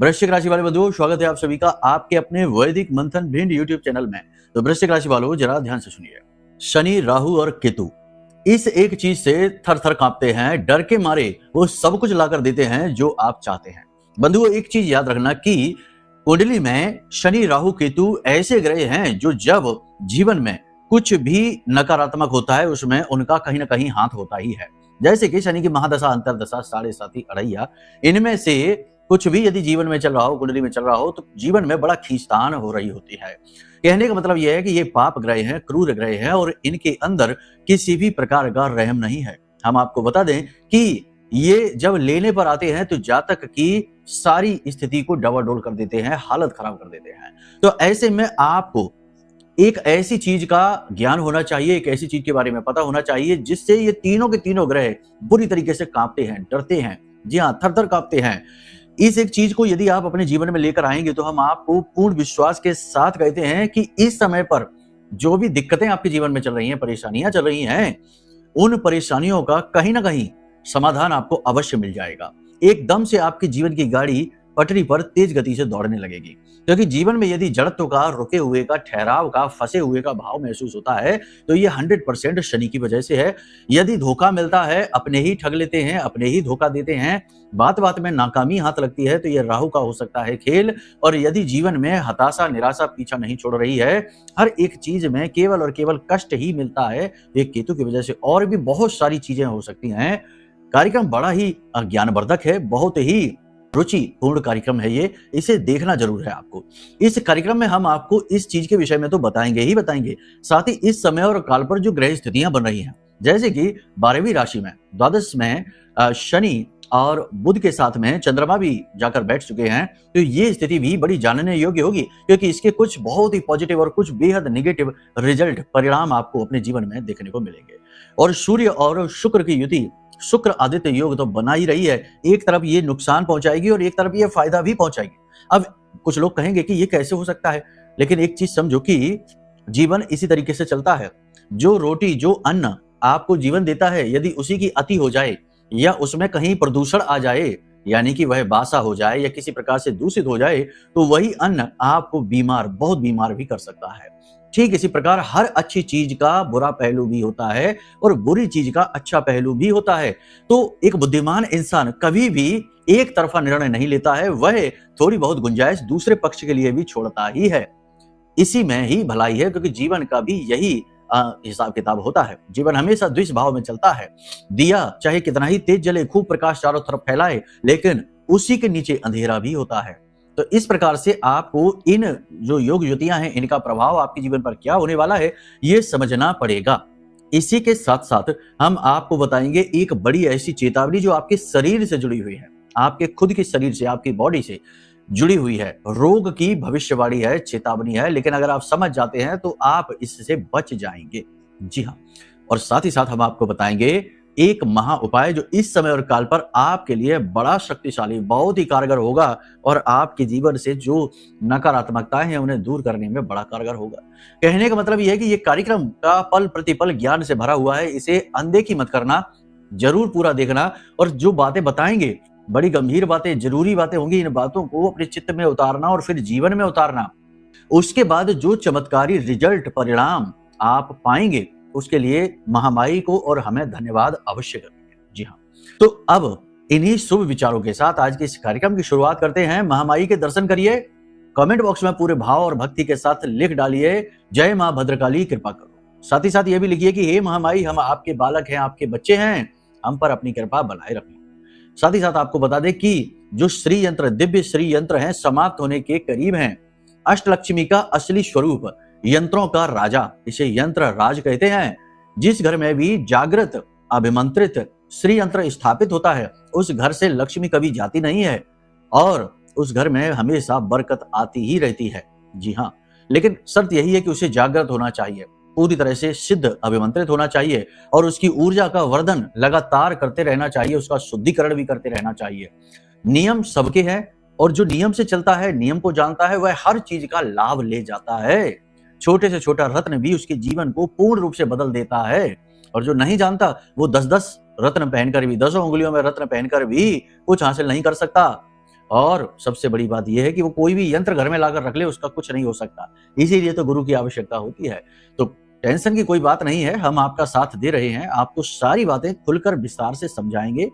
वृश्चिक राशि वाले बंधुओं, स्वागत है आप सभी का आपके अपने वैदिक मंथन भिंड यूट्यूब चैनल में। तो वृश्चिक राशि वालों, जरा ध्यान से सुनिए। शनि, राहु और केतु इस एक चीज से थर थर कांपते हैं, डर के मारे वो सब कुछ लाकर देते हैं जो आप चाहते हैं। बंधुओं, एक चीज याद रखना कि कुंडली में शनि, राहु, केतु ऐसे ग्रह हैं जो जब जीवन में कुछ भी नकारात्मक होता है उसमें उनका कहीं ना कहीं हाथ होता ही है। जैसे कि शनि की महादशा, अंतरदशा, साढ़े साथी, अड़ैया, इनमें से कुछ भी यदि जीवन में चल रहा हो, कुंडली में चल रहा हो, तो जीवन में बड़ा खींचतान हो रही होती है। कहने का मतलब यह है कि ये पाप ग्रह हैं, क्रूर ग्रह हैं और इनके अंदर किसी भी प्रकार का रहम नहीं है। हम आपको बता दें कि ये जब लेने पर आते हैं तो जातक की सारी स्थिति को डवाडोल कर देते हैं, हालत खराब कर देते हैं। तो ऐसे में आपको एक ऐसी चीज का ज्ञान होना चाहिए, एक ऐसी चीज के बारे में पता होना चाहिए जिससे ये तीनों के तीनों ग्रह बुरी तरीके से कांपते हैं, डरते हैं, जी हाँ, थर थर कांपते हैं। इस एक चीज को यदि आप अपने जीवन में लेकर आएंगे तो हम आपको पूर्ण विश्वास के साथ कहते हैं कि इस समय पर जो भी दिक्कतें आपके जीवन में चल रही हैं, परेशानियां चल रही हैं, उन परेशानियों का कहीं ना कहीं समाधान आपको अवश्य मिल जाएगा। एकदम से आपके जीवन की गाड़ी पटरी पर तेज गति से दौड़ने लगेगी, क्योंकि जीवन में यदि जड़त्व का, रुके हुए का, ठहराव का, फंसे हुए का भाव महसूस होता है तो ये 100% शनि की वजह से है। यदि धोखा मिलता है, अपने ही ठग लेते हैं, अपने ही धोखा देते हैं, बात बात में नाकामी हाथ लगती है तो ये राहु का हो सकता है खेल। और यदि जीवन में हताशा, निराशा पीछा नहीं छोड़ रही है, हर एक चीज में केवल और केवल कष्ट ही मिलता है, तो ये केतु की वजह से और भी बहुत सारी चीजें हो सकती हैं। कार्यक्रम बड़ा ही ज्ञानवर्धक है, बहुत ही रुचि पूर्ण कार्यक्रम है ये, इसे देखना जरूर है आपको। इस कार्यक्रम में हम आपको इस चीज के विषय में तो बताएंगे ही बताएंगे, साथ ही इस समय और काल पर जो ग्रह स्थितियां बन रही हैं, जैसे कि 12वीं राशि में द्वादश में शनि और बुध के साथ में चंद्रमा भी जाकर बैठ चुके हैं, तो ये स्थिति भी बड़ी जानने योग्य होगी, क्योंकि इसके कुछ बहुत ही पॉजिटिव और कुछ बेहद नेगेटिव रिजल्ट, परिणाम आपको अपने जीवन में देखने को मिलेंगे। और सूर्य और शुक्र की युति, शुक्र आदित्य योग तो बना ही रही है। एक तरफ ये नुकसान पहुंचाएगी और एक तरफ ये फायदा भी पहुंचाएगी। अब कुछ लोग कहेंगे कि ये कैसे हो सकता है, लेकिन एक चीज समझो कि जीवन इसी तरीके से चलता है। जो रोटी, जो अन्न आपको जीवन देता है, यदि उसी की अति हो जाए या उसमें कहीं प्रदूषण आ जाए, यानी कि वह बासा हो जाए या किसी प्रकार से दूषित हो जाए, तो वही अन्न आपको बीमार, बहुत बीमार भी कर सकता है। ठीक इसी प्रकार हर अच्छी चीज का बुरा पहलू भी होता है और बुरी चीज का अच्छा पहलू भी होता है। तो एक बुद्धिमान इंसान कभी भी एक तरफा निर्णय नहीं लेता है, वह थोड़ी बहुत गुंजाइश दूसरे पक्ष के लिए भी छोड़ता ही है। इसी में ही भलाई है, क्योंकि जीवन का भी यही हिसाब किताब होता है। जीवन हमेशा द्विष भाव में चलता है। दिया चाहे कितना ही तेज जले, खूब प्रकाश चारों तरफ फैलाए, लेकिन उसी के नीचे अंधेरा भी होता है। तो इस प्रकार से आपको इन जो योग युतियां हैं, इनका प्रभाव आपके जीवन पर क्या होने वाला है, ये समझना पड़ेगा। इसी के साथ साथ हम आपको बताएंगे एक बड़ी ऐसी चेतावनी जो आपके शरीर से जुड़ी हुई है, आपके खुद के शरीर से, आपकी बॉडी से जुड़ी हुई है। रोग की भविष्यवाणी है, चेतावनी है, लेकिन अगर आप समझ जाते हैं तो आप इससे बच जाएंगे। जी हाँ, और साथ ही साथ हम आपको बताएंगे एक महा उपाय जो इस समय और काल पर आपके लिए बड़ा शक्तिशाली, बहुत ही कारगर होगा और आपके जीवन से जो नकारात्मकताएं हैं उन्हें दूर करने में बड़ा कारगर होगा। कहने का मतलब यह है कि ये कार्यक्रम का पल प्रतिपल ज्ञान से भरा हुआ है, इसे अनदेखी मत करना, जरूर पूरा देखना। और जो बातें बताएंगे बड़ी गंभीर बातें, जरूरी बातें होंगी, इन बातों को अपने चित्त में उतारना और फिर जीवन में उतारना। उसके बाद जो चमत्कारी रिजल्ट, परिणाम आप पाएंगे, उसके लिए महामाई को और हमें धन्यवाद अवश्य करेंगे। जी हाँ, तो अब इन्हीं शुभ विचारों के साथ आज के इस कार्यक्रम की शुरुआत करते हैं। महामाई के दर्शन करिए, कमेंट बॉक्स में पूरे भाव और भक्ति के साथ लिख डालिए, जय मां भद्रकाली कृपा करो। साथ ही साथ ये भी लिखिए कि हे महामाई, हम आपके बालक हैं, आपके बच्चे हैं, हम पर अपनी कृपा बनाए रखें। साथ ही साथ आपको बता दें कि जो श्री यंत्र, दिव्य श्री यंत्र हैं, समाप्त होने के करीब हैं। अष्टलक्ष्मी का असली स्वरूप, यंत्रों का राजा, इसे यंत्र राज कहते हैं। जिस घर में भी जागृत, अभिमंत्रित श्री यंत्र स्थापित होता है, उस घर से लक्ष्मी कभी जाती नहीं है और उस घर में हमेशा बरकत आती ही रहती है। जी हाँ, लेकिन शर्त यही है कि उसे जागृत होना चाहिए, पूरी तरह से सिद्ध, अभिमंत्रित होना चाहिए और उसकी ऊर्जा का वर्धन लगातार करते रहना चाहिए, उसका शुद्धिकरण भी करते रहना चाहिए। नियम सबके हैं और जो नियम से चलता है, नियम को जानता है, वह हर चीज का लाभ ले जाता है। छोटे से छोटा रत्न भी उसके जीवन को पूर्ण रूप से बदल देता है और जो नहीं जानता वो 10-10 रत्न पहनकर भी, 10 उंगलियों में रत्न पहनकर भी कुछ हासिल नहीं कर सकता। और सबसे बड़ी बात यह है कि वो कोई भी यंत्र घर में लाकर रख ले, उसका कुछ नहीं हो सकता। इसीलिए तो गुरु की आवश्यकता होती है। तो टेंशन की कोई बात नहीं है, हम आपका साथ दे रहे हैं, आपको सारी बातें खुलकर विस्तार से समझाएंगे।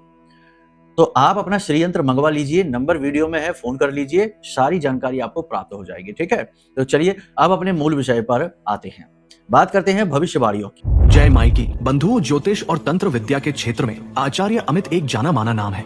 तो आप अपना श्री यंत्र मंगवा लीजिए, नंबर वीडियो में है, फोन कर लीजिए, सारी जानकारी आपको प्राप्त हो जाएगी। ठीक है, तो चलिए अब अपने मूल विषय पर आते हैं। बात करते हैं भविष्यवाणियों की। जय माई की। बंधुओं, ज्योतिष और तंत्र विद्या के क्षेत्र में आचार्य अमित एक जाना माना नाम है।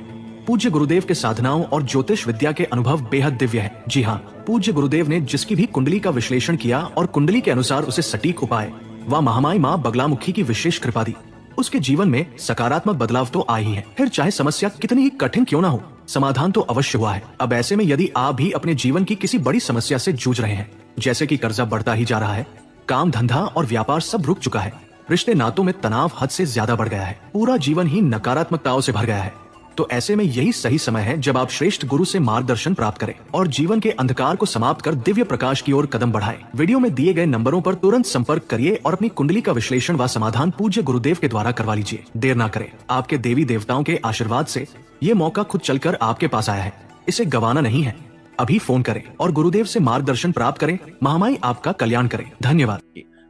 पूज्य गुरुदेव के साधनाओं और ज्योतिष विद्या के अनुभव बेहद दिव्य है। जी हाँ, पूज्य गुरुदेव ने जिसकी भी कुंडली का विश्लेषण किया और कुंडली के अनुसार उसे सटीक उपाय व महामाई माँ बगलामुखी की विशेष कृपा दी, उसके जीवन में सकारात्मक बदलाव तो आए ही है। फिर चाहे समस्या कितनी ही कठिन क्यों ना हो, समाधान तो अवश्य हुआ है। अब ऐसे में यदि आप भी अपने जीवन की किसी बड़ी समस्या से जूझ रहे हैं, जैसे कि कर्जा बढ़ता ही जा रहा है, काम धंधा और व्यापार सब रुक चुका है, रिश्ते नातों में तनाव हद से ज्यादा बढ़ गया है, पूरा जीवन ही नकारात्मकताओं से भर गया है, तो ऐसे में यही सही समय है जब आप श्रेष्ठ गुरु से मार्गदर्शन प्राप्त करें और जीवन के अंधकार को समाप्त कर दिव्य प्रकाश की ओर कदम बढ़ाएं। वीडियो में दिए गए नंबरों पर तुरंत संपर्क करिए और अपनी कुंडली का विश्लेषण व समाधान पूज्य गुरुदेव के द्वारा करवा लीजिए। देर ना करें, आपके देवी देवताओं के आशीर्वाद से ये मौका खुद चलकर आपके पास आया है, इसे गंवाना नहीं है। अभी फोन करें और गुरुदेव से मार्गदर्शन प्राप्त करें। महामाई आपका कल्याण करें। धन्यवाद।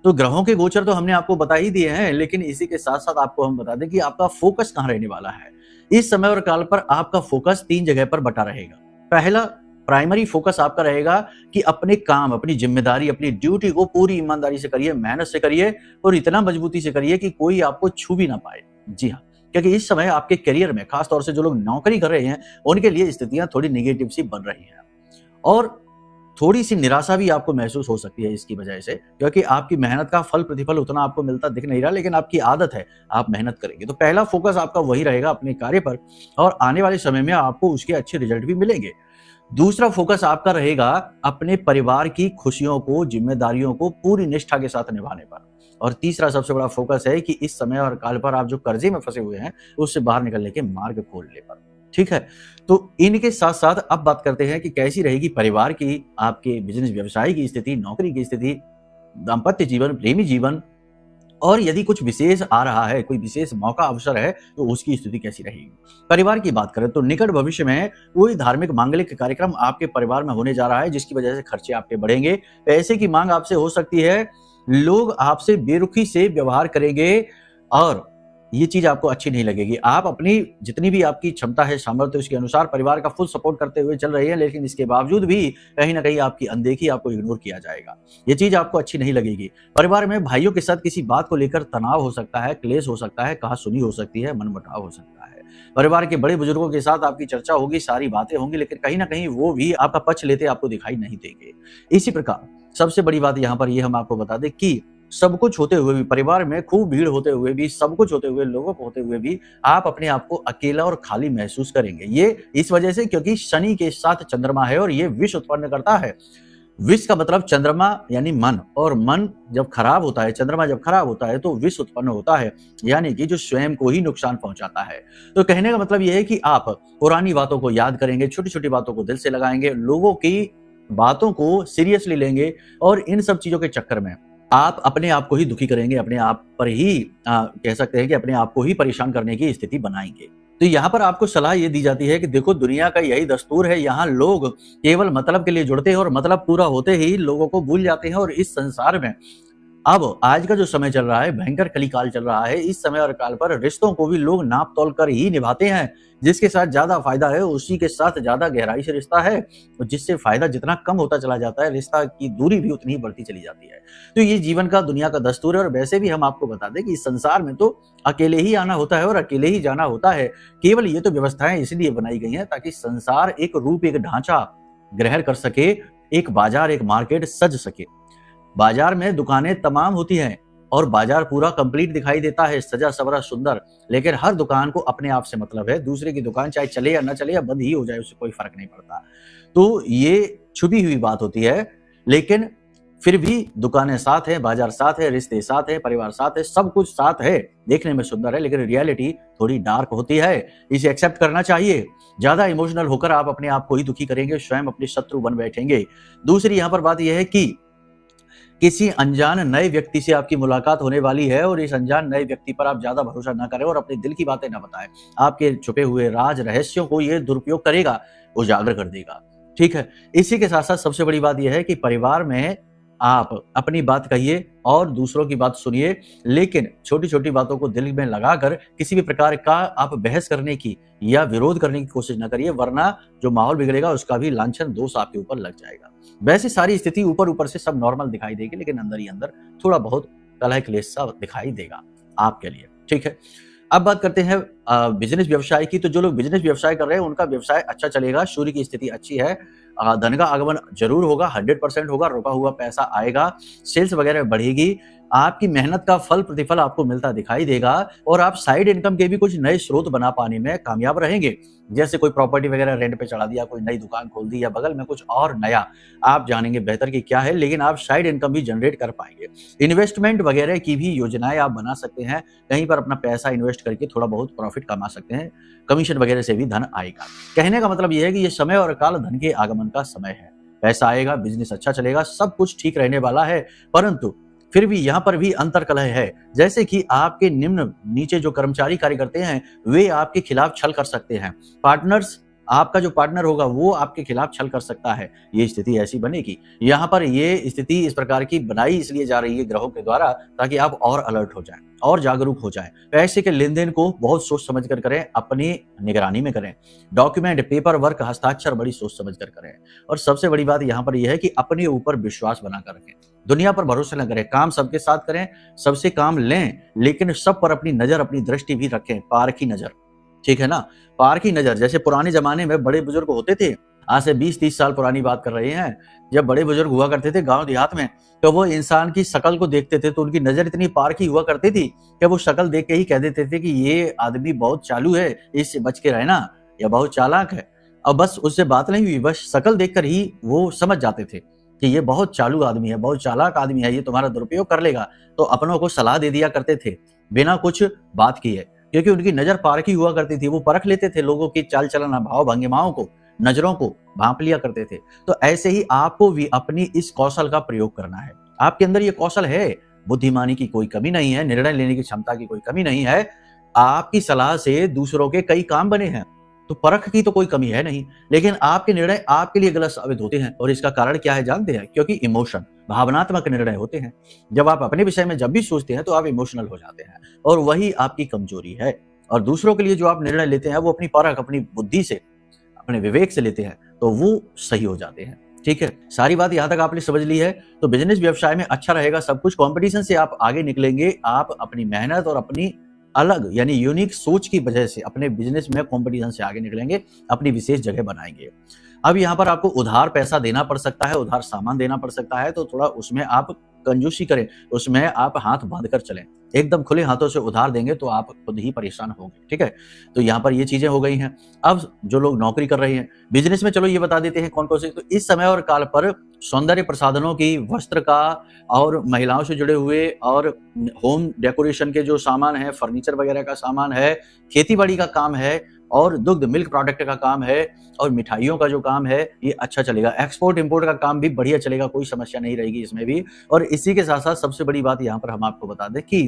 तो ग्रहों के गोचर तो हमने आपको बता ही दिए हैं, लेकिन इसी के साथ साथ आपको हम बता दें कि आपका फोकस कहाँ रहने वाला है। इस समय और काल पर आपका फोकस 3 जगह पर बटा रहेगा। पहला प्राइमरी फोकस आपका रहेगा कि अपने काम, अपनी जिम्मेदारी, अपनी ड्यूटी को पूरी ईमानदारी से करिए, मेहनत से करिए और इतना मजबूती से करिए कि कोई आपको छू भी ना पाए। जी हाँ, क्योंकि इस समय आपके करियर में, खासतौर से जो लोग नौकरी कर रहे हैं, उनके लिए स्थितियां थोड़ी निगेटिव सी बन रही हैं और थोड़ी सी निराशा भी आपको महसूस हो सकती है इसकी वजह से, क्योंकि आपकी मेहनत का फल प्रतिफल उतना आपको मिलता दिख नहीं रहा, लेकिन आपकी आदत है, आप मेहनत करेंगे। तो पहला फोकस आपका वही रहेगा अपने कार्य पर और आने वाले समय में आपको उसके अच्छे रिजल्ट भी मिलेंगे। दूसरा फोकस आपका रहेगा अपने परिवार की खुशियों को, जिम्मेदारियों को पूरी निष्ठा के साथ निभाने पर। और तीसरा सबसे बड़ा फोकस है कि इस समय और काल पर आप जो कर्जे में फंसे हुए हैं, उससे बाहर निकलने के मार्ग खोलने पर। ठीक है, तो इनके साथ साथ अब बात करते हैं कि कैसी रहेगी परिवार की, आपके बिजनेस व्यवसाय की स्थिति, नौकरी की स्थिति, दाम्पत्य जीवन, प्रेमी जीवन, और यदि कुछ विशेष आ रहा है, कोई विशेष मौका अवसर है, तो उसकी स्थिति कैसी रहेगी। परिवार की बात करें तो निकट भविष्य में कोई धार्मिक मांगलिक कार्यक्रम आपके परिवार में होने जा रहा है, जिसकी वजह से खर्चे आपके बढ़ेंगे, पैसे की मांग आपसे हो सकती है, लोग आपसे बेरुखी से व्यवहार करेंगे और ये चीज आपको अच्छी नहीं लगेगी। आप अपनी जितनी भी आपकी क्षमता है, सामर्थ्य, उसके अनुसार परिवार का फुल सपोर्ट करते हुए चल रहे हैं, लेकिन इसके बावजूद भी कहीं ना कहीं आपकी अनदेखी, आपको इग्नोर किया जाएगा। ये चीज आपको अच्छी नहीं लगेगी। परिवार में भाइयों के साथ किसी बात को लेकर तनाव हो सकता है, क्लेश हो सकता है, कहासुनी हो सकती है, मनमुटाव हो सकता है। परिवार के बड़े बुजुर्गों के साथ आपकी चर्चा होगी, सारी बातें होंगी, लेकिन कहीं ना कहीं वो भी आपका पक्ष लेते आपको दिखाई नहीं देंगे। इसी प्रकार सबसे बड़ी बात यहाँ पर ये हम आपको बता दें कि सब कुछ होते हुए भी, परिवार में खूब भीड़ होते हुए भी, सब कुछ होते हुए, लोगों को होते हुए भी आप अपने आप को अकेला और खाली महसूस करेंगे। ये इस वजह से क्योंकि शनि के साथ चंद्रमा है और ये विष उत्पन्न करता है। विष का मतलब चंद्रमा यानी मन, और मन जब खराब होता है, चंद्रमा जब खराब होता है तो विष उत्पन्न होता है, यानी कि जो स्वयं को ही नुकसान पहुंचाता है। तो कहने का मतलब यह है कि आप पुरानी बातों को याद करेंगे, छोटी छोटी बातों को दिल से लगाएंगे, लोगों की बातों को सीरियसली लेंगे और इन सब चीजों के चक्कर में आप अपने आप को ही दुखी करेंगे, अपने आप पर ही कह सकते हैं कि अपने आप को ही परेशान करने की स्थिति बनाएंगे। तो यहाँ पर आपको सलाह ये दी जाती है कि देखो, दुनिया का यही दस्तूर है, यहाँ लोग केवल मतलब के लिए जुड़ते हैं और मतलब पूरा होते ही लोगों को भूल जाते हैं। और इस संसार में अब आज का जो समय चल रहा है, भयंकर कलिकाल चल रहा है, इस समय और काल पर रिश्तों को भी लोग नाप तोल कर ही निभाते हैं। जिसके साथ ज्यादा फायदा है उसी के साथ ज्यादा गहराई से रिश्ता है, और जिससे फायदा जितना कम होता चला जाता है, रिश्ता की दूरी भी उतनी ही बढ़ती चली जाती है। तो ये जीवन का, दुनिया का दस्तूर है। और वैसे भी हम आपको बता दें कि इस संसार में तो अकेले ही आना होता है और अकेले ही जाना होता है। केवल ये तो व्यवस्थाएं इसलिए बनाई गई हैं ताकि संसार एक रूप, एक ढांचा ग्रहण कर सके, एक बाजार, एक मार्केट सज सके। बाजार में दुकानें तमाम होती हैं और बाजार पूरा कंप्लीट दिखाई देता है, सजा सवरा सुंदर, लेकिन हर दुकान को अपने आप से मतलब है। दूसरे की दुकान चाहे चले या ना चले या बंद ही हो जाए, उससे कोई फर्क नहीं पड़ता। तो ये छुपी हुई बात होती है, लेकिन फिर भी दुकानें साथ है, बाजार साथ है, रिश्ते साथ है, परिवार साथ है, सब कुछ साथ है, देखने में सुंदर है, लेकिन रियलिटी थोड़ी डार्क होती है। इसे एक्सेप्ट करना चाहिए। ज्यादा इमोशनल होकर आप अपने आप को ही दुखी करेंगे, स्वयं अपने शत्रु बन बैठेंगे। दूसरी यहाँ पर बात यह है कि किसी अनजान नए व्यक्ति से आपकी मुलाकात होने वाली है और इस अनजान नए व्यक्ति पर आप ज्यादा भरोसा ना करें और अपने दिल की बातें ना बताएं। आपके छुपे हुए राज रहस्यों को ये दुरुपयोग करेगा, उजागर कर देगा। ठीक है। इसी के साथ साथ सबसे बड़ी बात यह है कि परिवार में आप अपनी बात कहिए और दूसरों की बात सुनिए, लेकिन छोटी छोटी बातों को दिल में लगाकर किसी भी प्रकार का आप बहस करने की या विरोध करने की कोशिश न करिए, वरना जो माहौल बिगड़ेगा उसका भी लांछन दोष आपके ऊपर लग जाएगा। वैसे सारी स्थिति ऊपर ऊपर से सब नॉर्मल दिखाई देगी, लेकिन अंदर ही अंदर थोड़ा बहुत कलह क्लेश सा दिखाई देगा आपके लिए। ठीक है। अब बात करते हैं बिजनेस व्यवसाय की। तो जो लोग बिजनेस व्यवसाय कर रहे हैं उनका व्यवसाय अच्छा चलेगा, सूर्य की स्थिति अच्छी है, धन का आगमन जरूर होगा, 100% होगा, रुका हुआ पैसा आएगा, सेल्स वगैरह बढ़ेगी, आपकी मेहनत का फल प्रतिफल आपको मिलता दिखाई देगा और आप साइड इनकम के भी कुछ नए स्रोत बना पाने में कामयाब रहेंगे। जैसे कोई प्रॉपर्टी वगैरह रेंट पे चढ़ा दिया, कोई नई दुकान खोल दी या बगल में कुछ और नया, आप जानेंगे बेहतर कि क्या है, लेकिन आप साइड इनकम भी जनरेट कर पाएंगे। इन्वेस्टमेंट वगैरह की भी योजनाएं आप बना सकते हैं, कहीं पर अपना पैसा इन्वेस्ट करके थोड़ा बहुत प्रॉफिट कमा सकते हैं, कमीशन वगैरह से भी धन आएगा। कहने का मतलब यह है कि ये समय और काल धन के आगमन का समय है, पैसा आएगा, बिजनेस अच्छा चलेगा, सब कुछ ठीक रहने वाला है। परंतु फिर भी यहाँ पर भी अंतर कलह है, जैसे कि आपके निम्न नीचे जो कर्मचारी कार्य करते हैं वे आपके खिलाफ छल कर सकते हैं, पार्टनर्स, आपका जो पार्टनर होगा वो आपके खिलाफ छल कर सकता है। ये स्थिति ऐसी बनेगी। यहाँ पर ये स्थिति इस प्रकार की बनाई इसलिए जा रही है ग्रहों के द्वारा, ताकि आप और अलर्ट हो जाएं और जागरूक हो जाएं। पैसे के लेन देन को बहुत सोच समझ कर करें, अपनी निगरानी में करें। डॉक्यूमेंट, पेपर वर्क, हस्ताक्षर बड़ी सोच समझ कर करें। और सबसे बड़ी बात यहाँ पर यह है कि अपने ऊपर विश्वास बनाकर रखें, दुनिया पर भरोसा न करें, काम सबके साथ करें, सबसे काम लें, लेकिन सब पर अपनी नजर, अपनी दृष्टि भी रखें, पार की नजर। ठीक है ना, पार की नजर। जैसे पुराने जमाने में बड़े बुजुर्ग होते थे, आज से 20-30 साल पुरानी बात कर रहे हैं, जब बड़े बुजुर्ग हुआ करते थे गांव देहात में, तो वो इंसान की शक्ल को देखते थे तो उनकी नजर इतनी पार की हुआ करती थी कि वो शक्ल देख के ही कह देते थे कि ये आदमी बहुत चालू है, इससे बच के रहना, या बहुत चालाक है। अब बस उससे बात नहीं हुई, बस शक्ल देखकर ही वो समझ जाते थे कि ये बहुत चालू आदमी है, बहुत चालाक आदमी है, ये तुम्हारा दुरुपयोग कर लेगा। तो अपनों को सलाह दे दिया करते थे बिना कुछ बात किए, क्योंकि उनकी नजर पार की हुआ करती थी। वो परख लेते थे लोगों की चाल चलन, भाव भंगिमाओं को, नजरों को भांप लिया करते थे। तो ऐसे ही आपको भी अपनी इस कौशल का प्रयोग करना है। आपके अंदर ये कौशल है, बुद्धिमानी की कोई कमी नहीं है, निर्णय लेने की क्षमता की कोई कमी नहीं है। आपकी सलाह से दूसरों के कई काम बने हैं, तो परख की तो कोई कमी है नहीं, लेकिन आपके निर्णय आपके लिए गलत साबित होते हैं। और इसका कारण क्या है जानते हैं? क्योंकि इमोशन, भावनात्मक निर्णय होते हैं। जब आप अपने विषय में जब भी सोचते हैं तो आप इमोशनल हो जाते हैं, और वही आपकी कमजोरी है। और दूसरों के लिए जो आप निर्णय लेते हैं वो अपनी परख, अपनी बुद्धि से, अपने विवेक से लेते हैं, तो वो सही हो जाते हैं। ठीक है, सारी बात यहां तक आपने समझ ली है। तो बिजनेस व्यवसाय में अच्छा रहेगा सब कुछ, कंपटीशन से आप आगे निकलेंगे। आप अपनी मेहनत और अपनी अलग यानी यूनिक सोच की वजह से अपने बिजनेस में कंपटीशन से आगे निकलेंगे, अपनी विशेष जगह बनाएंगे। अब यहाँ पर आपको उधार पैसा देना पड़ सकता है, उधार सामान देना पड़ सकता है, तो थोड़ा उसमें आप कंजूसी करें, उसमें आप हाथ बांध कर चलें। एकदम खुले हाथों से उधार देंगे तो आप खुद ही परेशान होंगे। ठीक है, तो यहाँ पर ये चीजें हो गई हैं। अब जो लोग नौकरी कर रहे हैं बिजनेस में, चलो ये बता देते हैं कौन कौन से। तो इस समय और काल पर सौंदर्य प्रसाधनों की, वस्त्र का, और महिलाओं से जुड़े हुए, और होम डेकोरेशन के जो सामान है, फर्नीचर वगैरह का सामान है, खेती बाड़ी का काम है, और दुग्ध मिल्क प्रोडक्ट का काम है, और मिठाइयों का जो काम है, ये अच्छा चलेगा। एक्सपोर्ट इंपोर्ट का काम भी बढ़िया चलेगा, कोई समस्या नहीं रहेगी इसमें भी। और इसी के साथ साथ सबसे बड़ी बात यहाँ पर हम आपको बता दें कि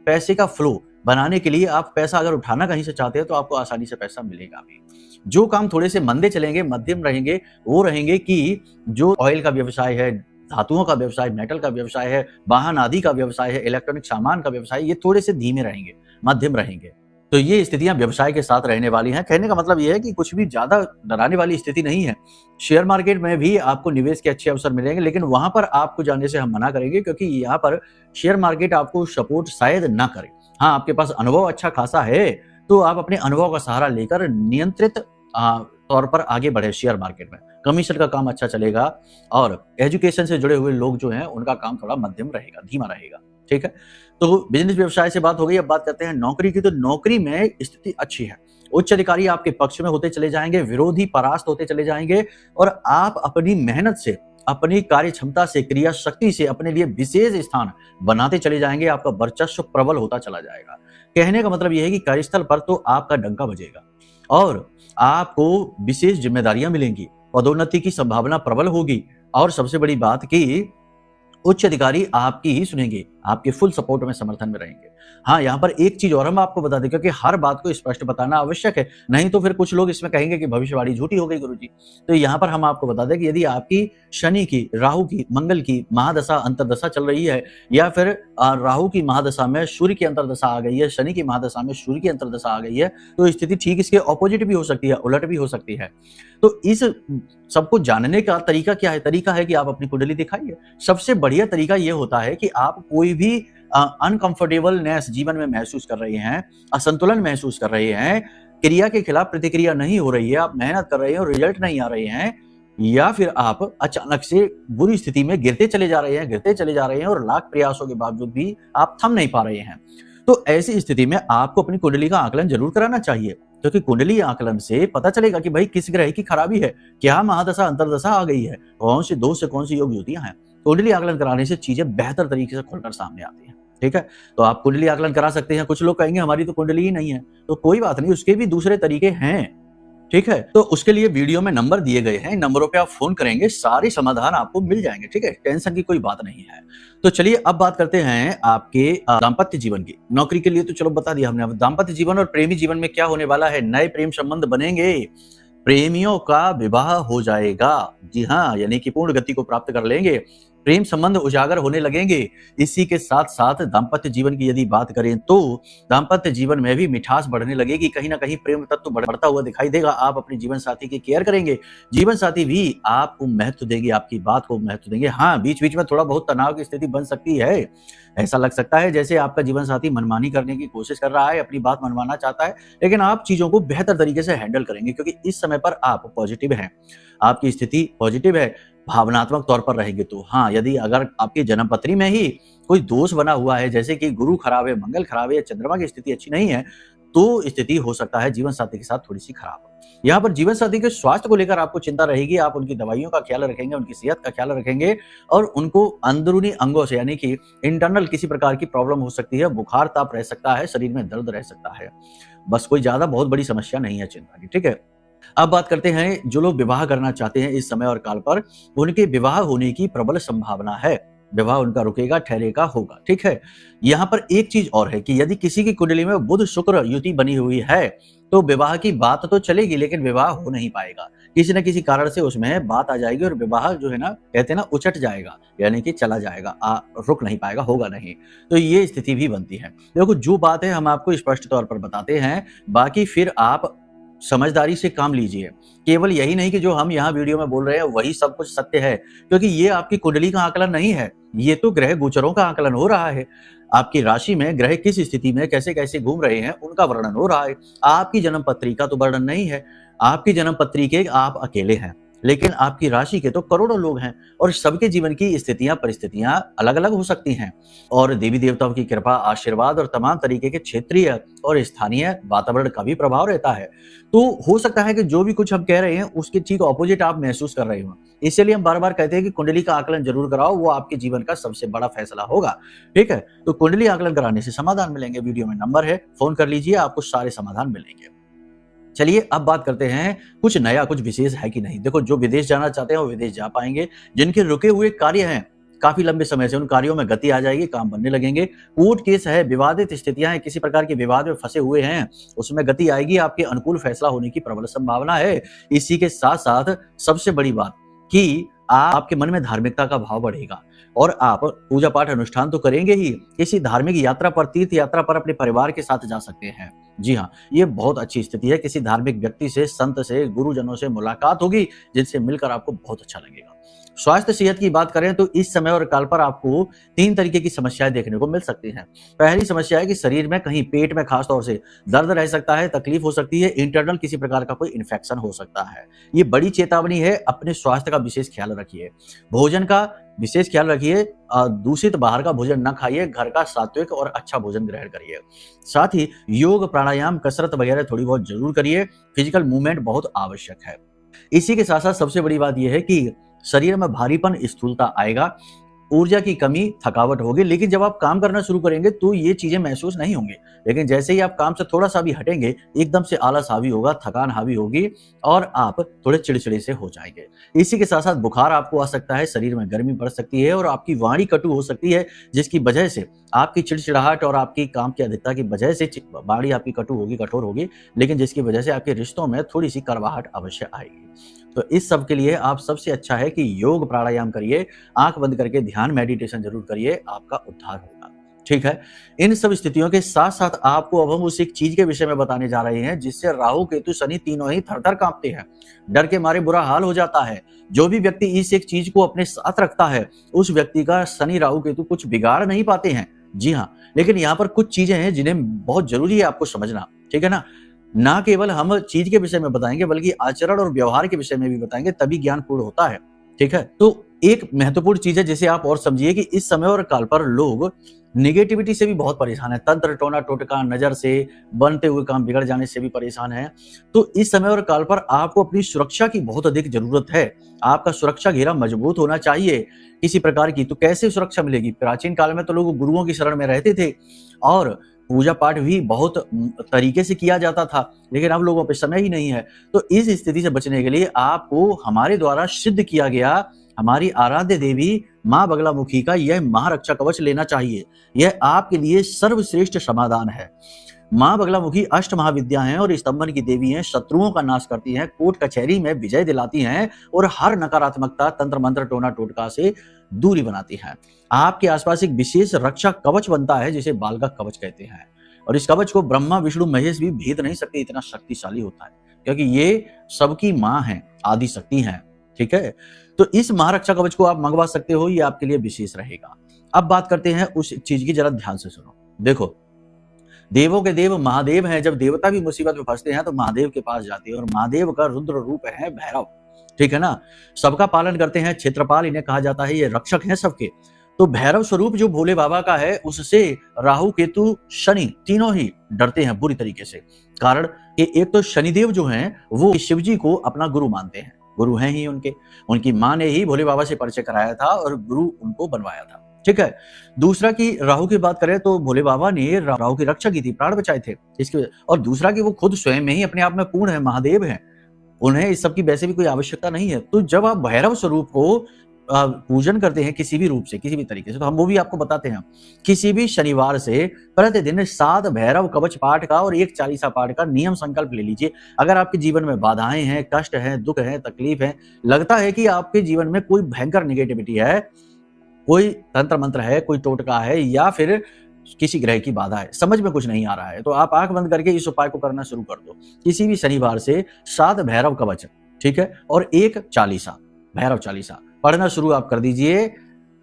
पैसे का फ्लो बनाने के लिए, आप पैसा अगर उठाना कहीं से चाहते हैं तो आपको आसानी से पैसा मिलेगा भी। जो काम थोड़े से मंदे चलेंगे, मध्यम रहेंगे, वो रहेंगे कि जो ऑयल का व्यवसाय है, धातुओं का व्यवसाय, मेटल का व्यवसाय है, वाहन आदि का व्यवसाय है, इलेक्ट्रॉनिक सामान का व्यवसाय, ये थोड़े से धीमे रहेंगे, मध्यम रहेंगे। तो ये स्थितियां व्यवसाय के साथ रहने वाली हैं। कहने का मतलब ये है कि कुछ भी ज्यादा डराने वाली स्थिति नहीं है। शेयर मार्केट में भी आपको निवेश के अच्छे अवसर मिलेंगे, लेकिन वहां पर आपको जाने से हम मना करेंगे, क्योंकि यहाँ पर शेयर मार्केट आपको सपोर्ट शायद ना करे। हाँ, आपके पास अनुभव अच्छा खासा है, तो आप अपने अनुभव का सहारा लेकर नियंत्रित तौर पर आगे बढ़े शेयर मार्केट में। कमीशन का काम अच्छा चलेगा, और एजुकेशन से जुड़े हुए लोग जो हैं उनका काम थोड़ा मध्यम रहेगा, धीमा रहेगा। ठीक है, तो बिजनेस व्यवसाय से बात हो गई। अब बात करते हैं नौकरी की। तो नौकरी में स्थिति अच्छी है, उच्च अधिकारी आपके पक्ष में होते चले जाएंगे, विरोधी परास्त होते चले जाएंगे, और आप अपनी मेहनत से, अपनी कार्य क्षमता से, क्रिया शक्ति से अपने लिए विशेष स्थान बनाते चले जाएंगे। आपका वर्चस्व प्रबल होता चला जाएगा। कहने का मतलब यह है कि कार्यस्थल पर तो आपका डंका बजेगा, और आपको विशेष जिम्मेदारियां मिलेंगी, पदोन्नति की संभावना प्रबल होगी, और सबसे बड़ी बात कि उच्च अधिकारी आपकी ही सुनेंगे, आपके फुल सपोर्ट में, समर्थन में रहेंगे। हाँ, यहाँ पर एक चीज और हम आपको बता दें, क्योंकि हर बात को स्पष्ट बताना आवश्यक है, नहीं तो फिर कुछ लोग इसमें कहेंगे कि भविष्यवाणी झूठी हो गई गुरुजी। तो यहाँ पर हम आपको बता दें कि यदि आपकी शनि की, राहु की, मंगल की महादशा अंतर्दशा चल रही है, या फिर राहु की महादशा में सूर्य की अंतर्दशा आ गई है, शनि की महादशा में सूर्य की अंतर्दशा आ गई है, तो स्थिति ठीक इसके ऑपोजिट भी हो सकती है, उलट भी हो सकती है। तो इस सबको जानने का तरीका क्या है? तरीका है कि आप अपनी कुंडली दिखाइए। सबसे बढ़िया तरीका ये होता है कि आप कोई भी अनकंफर्टेबलनेस जीवन में महसूस कर रहे हैं, असंतुलन महसूस कर रहे हैं, क्रिया के खिलाफ प्रतिक्रिया नहीं हो रही है, आप मेहनत कर रहे हैं और रिजल्ट नहीं आ रहे हैं, या फिर आप अचानक से बुरी स्थिति में गिरते चले जा रहे हैं और लाख प्रयासों के बावजूद भी आप थम नहीं पा रहे हैं, तो ऐसी स्थिति में आपको अपनी कुंडली का आकलन जरूर कराना चाहिए, क्योंकि कुंडली आकलन से पता चलेगा कि भाई किस ग्रह की खराबी है, क्या महादशा अंतर्दशा आ गई है, कौन से दोष से कौन सी योग युतियां हैं। कुंडली आकलन कराने से चीजें बेहतर तरीके से खुलकर सामने आती हैं। ठीक है, तो आप कुंडली आकलन करा सकते हैं। कुछ लोग कहेंगे हमारी तो कुंडली ही नहीं है, तो कोई बात नहीं, उसके भी दूसरे तरीके हैं। ठीक है, तो उसके लिए वीडियो में नंबर दिए गए हैं, इन नंबरों पे आप फोन करेंगे, सारे समाधान आपको मिल जाएंगे। ठीक है, टेंशन की कोई बात नहीं है। तो चलिए अब बात करते हैं आपके दाम्पत्य जीवन की। नौकरी के लिए तो चलो बता दिया हमने, अब दाम्पत्य जीवन और प्रेमी जीवन में क्या होने वाला है। नए प्रेम संबंध बनेंगे, प्रेमियों का विवाह हो जाएगा। जी हाँ, यानी कि पूर्ण गति को प्राप्त कर लेंगे, प्रेम संबंध उजागर होने लगेंगे। इसी के साथ साथ दाम्पत्य जीवन की यदि बात करें तो दाम्पत्य जीवन में भी मिठास बढ़ने लगेगी, कहीं ना कहीं प्रेम तत्व बढ़ता हुआ दिखाई देगा। आप अपने जीवन साथी की केयर करेंगे, जीवन साथी भी आपको महत्व देंगे, आपकी बात को महत्व देंगे। हाँ, बीच बीच में थोड़ा बहुत तनाव की स्थिति बन सकती है, ऐसा लग सकता है जैसे आपका जीवन साथी मनमानी करने की कोशिश कर रहा है, अपनी बात मनवाना चाहता है, लेकिन आप चीजों को बेहतर तरीके से हैंडल करेंगे, क्योंकि इस समय पर आप पॉजिटिव हैं, आपकी स्थिति पॉजिटिव है, भावनात्मक तौर पर रहेंगे। तो हाँ, यदि अगर आपकी जन्मपत्री में ही कोई दोष बना हुआ है, जैसे कि गुरु खराब है, मंगल खराब है, या चंद्रमा की स्थिति अच्छी नहीं है, तो स्थिति हो सकता है जीवन साथी के साथ थोड़ी सी खराब हो। यहाँ पर जीवन साथी के स्वास्थ्य को लेकर आपको चिंता रहेगी, आप उनकी दवाइयों का ख्याल रखेंगे, उनकी सेहत का ख्याल रखेंगे, और उनको अंदरूनी अंगों से, यानी कि इंटरनल किसी प्रकार की प्रॉब्लम हो सकती है, बुखार ताप रह सकता है, शरीर में दर्द रह सकता है, बस कोई ज्यादा बहुत बड़ी समस्या नहीं है चिंता की। ठीक है, अब बात करते हैं जो लोग विवाह करना चाहते हैं इस समय और काल पर, उनके विवाह होने की प्रबल संभावना है। विवाह उनका रुकेगा, ठहरेगा, होगा। ठीक है, यहाँ पर एक चीज और है कि यदि किसी की कुंडली में बुध शुक्र युति बनी हुई है तो विवाह की बात तो चलेगी, लेकिन विवाह हो नहीं पाएगा। किसी न किसी कारण से उसमें बात आ जाएगी और विवाह जो है ना, कहते हैं ना, उचट जाएगा, यानी कि चला जाएगा, रुक नहीं पाएगा, होगा नहीं। तो ये स्थिति भी बनती है। देखो, जो बात है हम आपको स्पष्ट तौर पर बताते हैं, बाकी फिर आप समझदारी से काम लीजिए। केवल यही नहीं कि जो हम यहाँ वीडियो में बोल रहे हैं वही सब कुछ सत्य है, क्योंकि ये आपकी कुंडली का आकलन नहीं है, ये तो ग्रह गोचरों का आकलन हो रहा है। आपकी राशि में ग्रह किस स्थिति में कैसे कैसे घूम रहे हैं उनका वर्णन हो रहा है। आपकी जन्म पत्री का तो वर्णन नहीं है। आपकी जन्म पत्री के आप अकेले हैं, लेकिन आपकी राशि के तो करोड़ों लोग हैं, और सबके जीवन की स्थितियां परिस्थितियां अलग अलग हो सकती हैं, और देवी देवताओं की कृपा, आशीर्वाद और तमाम तरीके के क्षेत्रीय और स्थानीय वातावरण का भी प्रभाव रहता है। तो हो सकता है कि जो भी कुछ हम कह रहे हैं उसके ठीक ऑपोजिट आप महसूस कर रहे हो। इसलिए हम बार बार कहते हैं कि कुंडली का आकलन जरूर कराओ, वो आपके जीवन का सबसे बड़ा फैसला होगा। ठीक है, तो कुंडली आकलन कराने से समाधान मिलेंगे। वीडियो में नंबर है, फोन कर लीजिए, आपको सारे समाधान मिलेंगे। चलिए अब बात करते हैं कुछ नया, कुछ विशेष है कि नहीं। देखो, जो विदेश जाना चाहते हैं वो विदेश जा पाएंगे, जिनके रुके हुए कार्य हैं काफी लंबे समय से, उन कार्यों में गति आ जाएगी, काम बनने लगेंगे। कोर्ट केस है, विवादित स्थितियां हैं, किसी प्रकार के विवाद में फंसे हुए हैं, उसमें गति आएगी, आपके अनुकूल फैसला होने की प्रबल संभावना है। इसी के साथ साथ सबसे बड़ी बात कि आपके मन में धार्मिकता का भाव बढ़ेगा, और आप पूजा पाठ अनुष्ठान तो करेंगे ही, किसी धार्मिक यात्रा पर, तीर्थ यात्रा पर अपने परिवार के साथ जा सकते हैं। जी हाँ, ये बहुत अच्छी स्थिति है। किसी धार्मिक व्यक्ति से, संत से, गुरुजनों से मुलाकात होगी, जिनसे मिलकर आपको बहुत अच्छा लगेगा। स्वास्थ्य सेहत की बात करें तो इस समय और काल पर आपको 3 तरीके की समस्याएं देखने को मिल सकती हैं। पहली समस्या है कि शरीर में कहीं पेट में खास तौर से दर्द रह सकता है, तकलीफ हो सकती है, इंटरनल किसी प्रकार का कोई इन्फेक्शन हो सकता है। ये बड़ी चेतावनी है, अपने स्वास्थ्य का विशेष ख्याल रखिए, भोजन का विशेष ख्याल रखिए, दूषित बाहर का भोजन न खाइए, घर का सात्विक और अच्छा भोजन ग्रहण करिए। साथ ही योग, प्राणायाम, कसरत वगैरह थोड़ी बहुत जरूर करिए, फिजिकल मूवमेंट बहुत आवश्यक है। इसी के साथ साथ सबसे बड़ी बात यह है कि शरीर में भारीपन, स्थूलता आएगा, ऊर्जा की कमी, थकावट होगी, लेकिन जब आप काम करना शुरू करेंगे तो ये चीजें महसूस नहीं होंगी। लेकिन जैसे ही आप काम से थोड़ा सा भी हटेंगे, एकदम से आलस हावी होगा, थकान हावी होगी और आप थोड़े चिड़चिड़े से हो जाएंगे। इसी के साथ साथ बुखार आपको आ सकता है, शरीर में गर्मी बढ़ सकती है और आपकी वाणी कटु हो सकती है, जिसकी वजह से आपकी चिड़चिड़ाहट और आपकी काम की अधिकता की वजह से वाणी आपकी कटु होगी, कठोर होगी, लेकिन जिसकी वजह से आपके रिश्तों में थोड़ी सी कड़वाहट अवश्य आएगी। तो इस सब के लिए आप सबसे अच्छा है कि योग प्राणायाम करिए, आंख बंद करके ध्यान मेडिटेशन जरूर करिए, आपका उद्धार होगा। ठीक है। इन सब स्थितियों के साथ साथ आपको अब हम उस एक चीज के विषय में बताने जा रहे हैं जिससे राहु केतु शनि तीनों ही थर-थर कांपते हैं, डर के मारे बुरा हाल हो जाता है। जो भी व्यक्ति इस एक चीज को अपने साथ रखता है, उस व्यक्ति का शनि राहु केतु कुछ बिगाड़ नहीं पाते हैं। जी हाँ, लेकिन यहाँ पर कुछ चीजें हैं जिन्हें बहुत जरूरी है आपको समझना। ठीक है ना केवल हम चीज के विषय में बताएंगे बल्कि आचरण और व्यवहार के विषय में भी बताएंगे, तभी ज्ञान पूर्ण होता है। ठीक है। तो एक महत्वपूर्ण चीज है जिसे आप और समझिए कि इस समय और काल पर लोग निगेटिविटी से भी बहुत परेशान है, तंत्र टोना टोटका नजर से, बनते हुए काम बिगड़ जाने से भी परेशान है। तो इस समय और काल पर आपको अपनी सुरक्षा की बहुत अधिक जरूरत है। आपका सुरक्षा घेरा मजबूत होना चाहिए किसी प्रकार की। तो कैसे सुरक्षा मिलेगी? प्राचीन काल में तो लोग गुरुओं की शरण में रहते थे और पूजा पाठ भी बहुत तरीके से किया जाता था, लेकिन अब लोगों पे समय ही नहीं है। तो इस स्थिति से बचने के लिए आपको हमारे द्वारा सिद्ध किया गया हमारी आराध्य देवी मां बगलामुखी का यह महारक्षा कवच लेना चाहिए। यह आपके लिए सर्वश्रेष्ठ समाधान है। मां बगलामुखी अष्ट महाविद्या हैं और स्तंभन की देवी हैं, शत्रुओं का नाश करती हैं, कोर्ट कचहरी में विजय दिलाती हैं और हर नकारात्मकता, तंत्र मंत्र, टोना टोटका से दूरी बनाती हैं। आपके आसपास एक विशेष रक्षा कवच बनता है जिसे बाल का कवच कहते हैं, और इस कवच को ब्रह्मा विष्णु महेश भी भेद नहीं सकते, इतना शक्तिशाली होता है, क्योंकि ये सबकी मां है, आदि शक्ति है। ठीक है। तो इस महारक्षा कवच को आप मंगवा सकते हो, ये आपके लिए विशेष रहेगा। अब बात करते हैं उस चीज की, जरा ध्यान से सुनो। देखो, देवों के देव महादेव हैं। जब देवता भी मुसीबत में फंसते हैं तो महादेव के पास जाते हैं, और महादेव का रुद्र रूप है भैरव। ठीक है ना। सबका पालन करते हैं, क्षेत्रपाल इन्हें कहा जाता है, ये रक्षक हैं सबके। तो भैरव स्वरूप जो भोले बाबा का है, उससे राहु केतु शनि तीनों ही डरते हैं बुरी तरीके से। कारण कि एक तो शनिदेव जो हैं वो शिव जी को अपना गुरु मानते हैं, गुरु हैं ही उनकी मां ने ही भोले बाबा से परिचय कराया था और गुरु उनको बनवाया था। ठीक है। दूसरा की राहु की बात करें तो भोले बाबा ने राहु की रक्षा की थी, प्राण बचाए थे इसके। और दूसरा की वो खुद स्वयं में ही अपने आप में पूर्ण है, महादेव हैं, उन्हें इस सब की वैसे भी कोई आवश्यकता नहीं है। तो जब आप भैरव स्वरूप को पूजन करते हैं किसी भी रूप से, किसी भी तरीके से, तो हम वो भी आपको बताते हैं। किसी भी शनिवार से प्रतिदिन 7 भैरव कवच पाठ का और 1 चालीसा पाठ का नियम संकल्प ले लीजिए। अगर आपके जीवन में बाधाएं हैं, कष्ट हैं, दुख है, तकलीफ है, लगता है कि आपके जीवन में कोई भयंकर निगेटिविटी है, कोई तंत्र मंत्र है, कोई टोटका है, या फिर किसी ग्रह की बाधा है, समझ में कुछ नहीं आ रहा है, तो आप आंख बंद करके इस उपाय को करना शुरू कर दो। किसी भी शनिवार से 7 भैरव कवच, ठीक है, और 1 चालीसा, भैरव चालीसा पढ़ना शुरू आप कर दीजिए।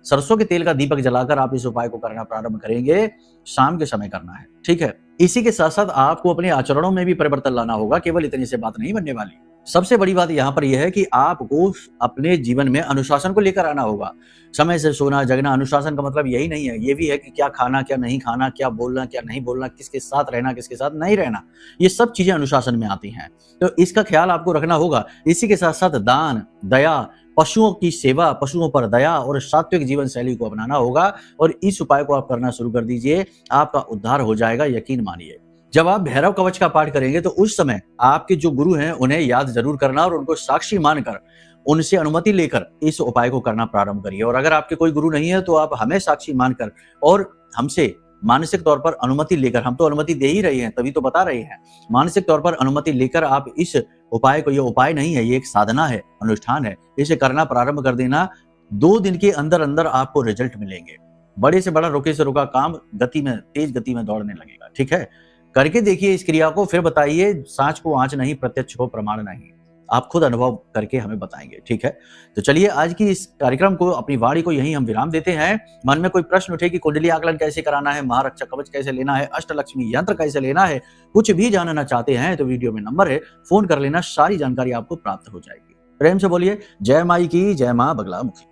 सरसों के तेल का दीपक जलाकर आप इस उपाय को करना प्रारंभ करेंगे। शाम के समय करना है। ठीक है। इसी के साथ साथ आपको अपने आचरणों में भी परिवर्तन लाना होगा, केवल इतनी से बात नहीं बनने वाली। सबसे बड़ी बात यहाँ पर यह है कि आपको अपने जीवन में अनुशासन को लेकर आना होगा। समय से सोना जगना, अनुशासन का मतलब यही नहीं है, ये भी है कि क्या खाना, क्या नहीं खाना, क्या बोलना, क्या नहीं बोलना, किसके साथ रहना, किसके साथ नहीं रहना, ये सब चीजें अनुशासन में आती हैं। तो इसका ख्याल आपको रखना होगा। इसी के साथ साथ दान, दया, पशुओं की सेवा, पशुओं पर दया और सात्विक जीवन शैली को अपनाना होगा, और इस उपाय को आप करना शुरू कर दीजिए, आपका उद्धार हो जाएगा, यकीन मानिए। जब आप भैरव कवच का पाठ करेंगे तो उस समय आपके जो गुरु हैं उन्हें याद जरूर करना और उनको साक्षी मानकर उनसे अनुमति लेकर इस उपाय को करना प्रारंभ करिए। और अगर आपके कोई गुरु नहीं है तो आप हमें साक्षी मानकर और हमसे मानसिक तौर पर अनुमति लेकर, हम तो अनुमति दे ही रहे हैं तभी तो बता रहे हैं, मानसिक तौर पर अनुमति लेकर आप इस उपाय को, ये उपाय नहीं है, ये एक साधना है, अनुष्ठान है, इसे करना प्रारंभ कर देना। 2 दिन के अंदर अंदर आपको रिजल्ट मिलेंगे। बड़े से बड़ा, रुके से रुका काम गति में, तेज गति में दौड़ने लगेगा। ठीक है। करके देखिए इस क्रिया को, फिर बताइए। सांच को आंच नहीं, प्रत्यक्ष को प्रमाण नहीं, आप खुद अनुभव करके हमें बताएंगे। ठीक है। तो चलिए आज की इस कार्यक्रम को, अपनी वाणी को यहीं हम विराम देते हैं। मन में कोई प्रश्न उठे कि कुंडली आकलन कैसे कराना है, महारक्षा कवच कैसे लेना है, अष्टलक्ष्मी यंत्र कैसे लेना है, कुछ भी जानना चाहते हैं तो वीडियो में नंबर है, फोन कर लेना, सारी जानकारी आपको प्राप्त हो जाएगी। प्रेम से बोलिए जय माई की, जय मां बगलामुखी।